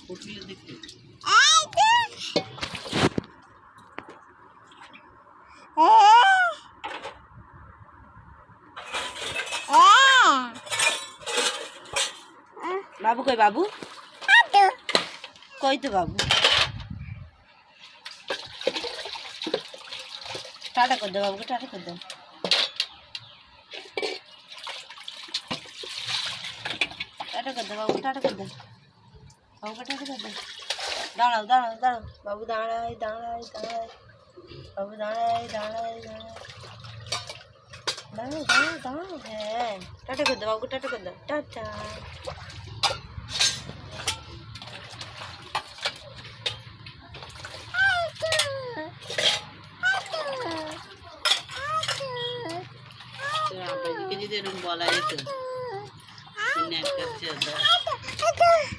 উঠলে দেখতে বাবু কই বাবু কই তো বাবু টাটা করে দে বাবুকে টাটা করে দে টাটা করে দে বাবুকে টাটা করে দে বাবুকে টাটা করে দে দাঁড়াও দাঁড়াও দাঁড়াও বাবু দাঁড়াই দাঁড়াই দাঁড়াই বাবু দাঁড়াই দাঁড়াই দাঁড়াই দাঁড়াও দাঁড়াও দাঁড়াও হ্যাঁ টাটা করে দে বাবুকে টাটা করে দে tata apa jadi dia rumah lain itu ini agak cerdas